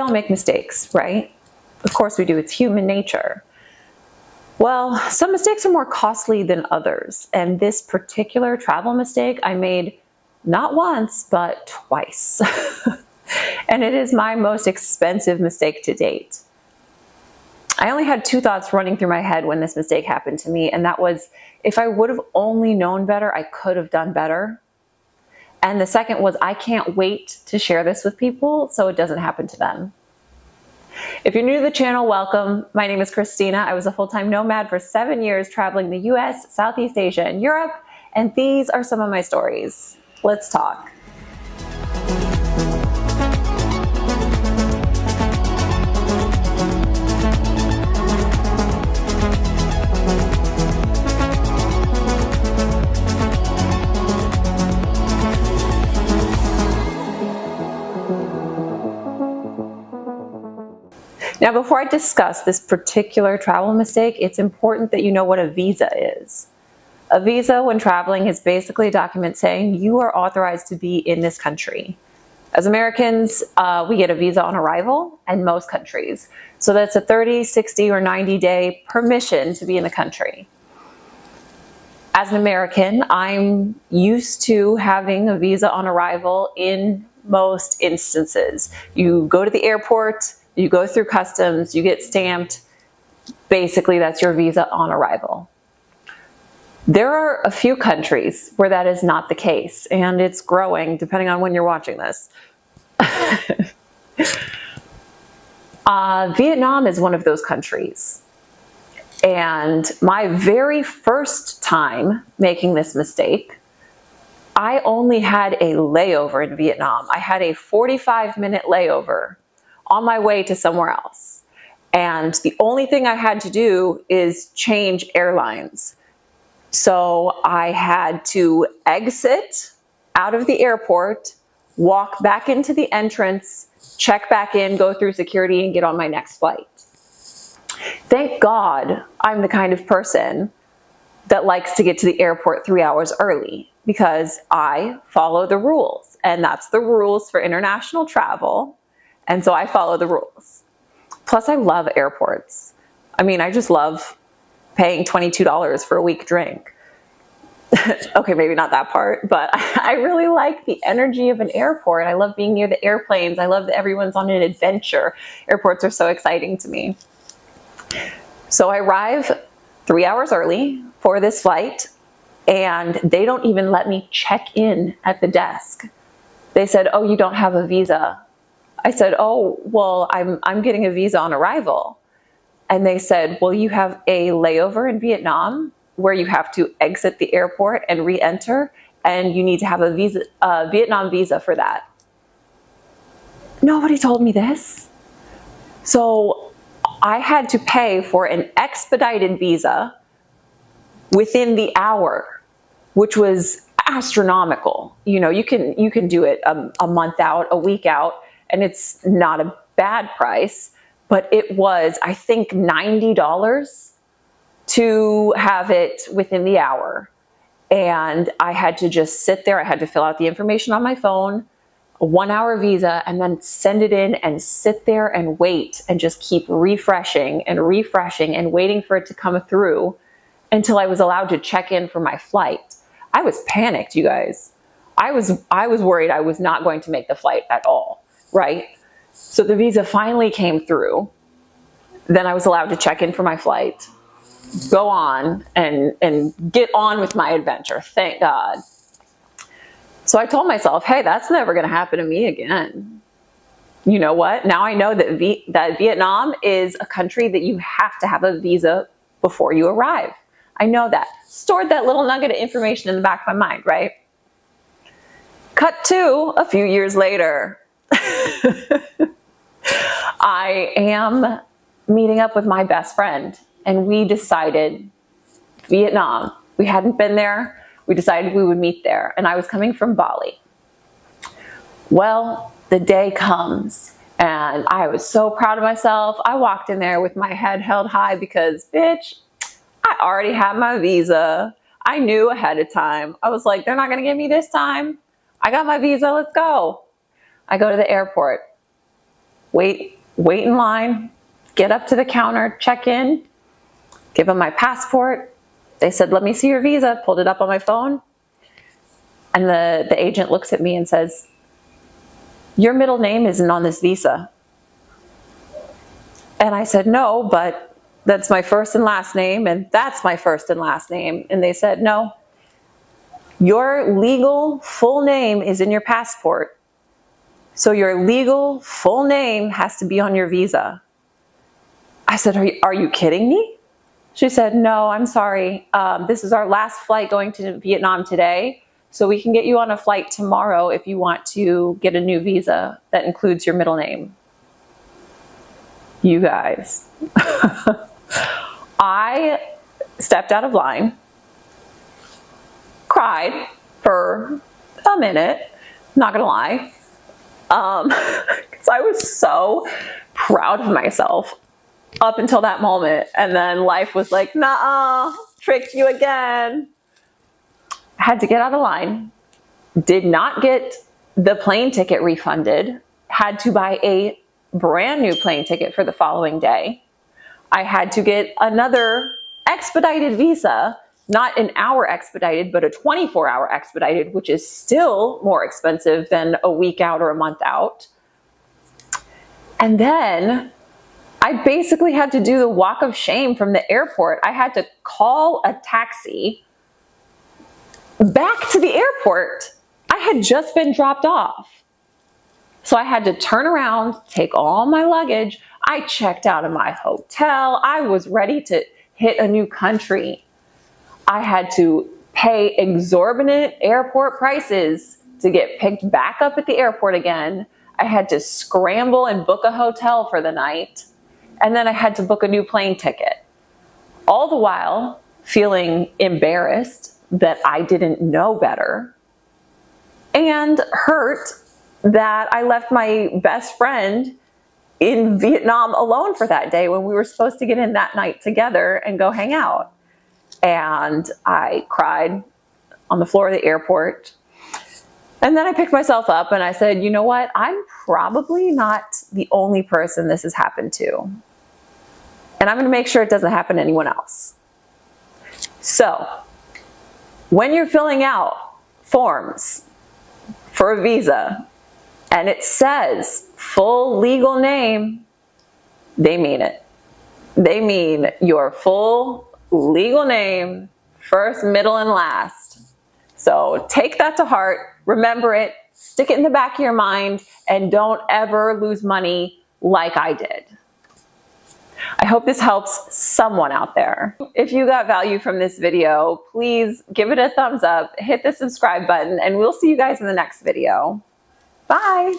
all make mistakes, right? Of course we do, it's human nature. Well, some mistakes are more costly than others, and this particular travel mistake I made not once, but twice. And it is my most expensive mistake to date. I only had two thoughts running through my head when this mistake happened to me, and that was, if I would have only known better, I could have done better. And the second was, I can't wait to share this with people so it doesn't happen to them. If you're new to the channel, welcome. My name is Christina. I was a full-time nomad for 7 years, traveling the US, Southeast Asia, and Europe, and these are some of my stories. Let's talk. Now, before I discuss this particular travel mistake, it's important that you know what a visa is. A visa, when traveling, is basically a document saying you are authorized to be in this country. As Americans, we get a visa on arrival in most countries. So that's a 30, 60, or 90-day permission to be in the country. As an American, I'm used to having a visa on arrival in most instances. You go to the airport, you go through customs, you get stamped. Basically, that's your visa on arrival. There are a few countries where that is not the case, and it's growing depending on when you're watching this. Vietnam is one of those countries. And my very first time making this mistake, I only had a layover in Vietnam. I had a 45-minute layover on my way to somewhere else. And the only thing I had to do is change airlines. So I had to exit out of the airport, walk back into the entrance, check back in, go through security, and get on my next flight. Thank God I'm the kind of person that likes to get to the airport 3 hours early, because I follow the rules, and that's the rules for international travel. And so I follow the rules. Plus, I love airports. I mean, I just love paying $22 for a week drink. Okay, maybe not that part, but I really like the energy of an airport. I love being near the airplanes. I love that everyone's on an adventure. Airports are so exciting to me. So I arrive 3 hours early for this flight, and they don't even let me check in at the desk. They said, "Oh, you don't have a visa." I said, "Oh, well, I'm getting a visa on arrival." And they said, "Well, you have a layover in Vietnam where you have to exit the airport and re-enter, and you need to have a visa, Vietnam visa for that." Nobody told me this. So I had to pay for an expedited visa within the hour, which was astronomical. You know, you can do it a month out, a week out, and it's not a bad price, but it was, I think, $90 to have it within the hour. And I had to just sit there. I had to fill out the information on my phone, a 1-hour visa, and then send it in and sit there and wait and just keep refreshing and refreshing and waiting for it to come through until I was allowed to check in for my flight. I was panicked, you guys. I was worried I was not going to make the flight at all. Right? So the visa finally came through. Then I was allowed to check in for my flight, go on and get on with my adventure. Thank God. So I told myself, hey, that's never going to happen to me again. You know what? Now I know that Vietnam is a country that you have to have a visa before you arrive. I know that. Stored that little nugget of information in the back of my mind, right? Cut to a few years later. I am meeting up with my best friend, and we decided Vietnam. We hadn't been there. We decided we would meet there, and I was coming from Bali. Well, the day comes, and I was so proud of myself. I walked in there with my head held high because, bitch, I already had my visa. I knew ahead of time. I was like, they're not going to give me this time. I got my visa. Let's go. I go to the airport. wait in line, get up to the counter, check in, give them my passport. They said, let me see your visa, pulled it up on my phone. And the agent looks at me and says, your middle name isn't on this visa. And I said, no, but that's my first and last name, and that's my first and last name. And they said, no, your legal full name is in your passport. So your legal full name has to be on your visa. I said, are you kidding me? She said, no, I'm sorry. This is our last flight going to Vietnam today. So we can get you on a flight tomorrow if you want to get a new visa that includes your middle name. You guys. I stepped out of line, cried for a minute, not gonna lie, because I was so proud of myself up until that moment. And then life was like, nah, tricked you again. I had to get out of line, did not get the plane ticket refunded, had to buy a brand new plane ticket for the following day. I had to get another expedited visa, not an hour expedited, but a 24-hour expedited, which is still more expensive than a week out or a month out. And then I basically had to do the walk of shame from the airport. I had to call a taxi back to the airport. I had just been dropped off. So I had to turn around, take all my luggage. I checked out of my hotel. I was ready to hit a new country. I had to pay exorbitant airport prices to get picked back up at the airport again. I had to scramble and book a hotel for the night. And then I had to book a new plane ticket. All the while feeling embarrassed that I didn't know better and hurt that I left my best friend in Vietnam alone for that day when we were supposed to get in that night together and go hang out. And I cried on the floor of the airport. And then I picked myself up and I said, you know what? I'm probably not the only person this has happened to. And I'm going to make sure it doesn't happen to anyone else. So when you're filling out forms for a visa, and it says full legal name, they mean it. They mean your full legal name, first, middle, and last. So take that to heart, remember it, stick it in the back of your mind, and don't ever lose money like I did. I hope this helps someone out there. If you got value from this video, please give it a thumbs up, hit the subscribe button, and we'll see you guys in the next video. Bye.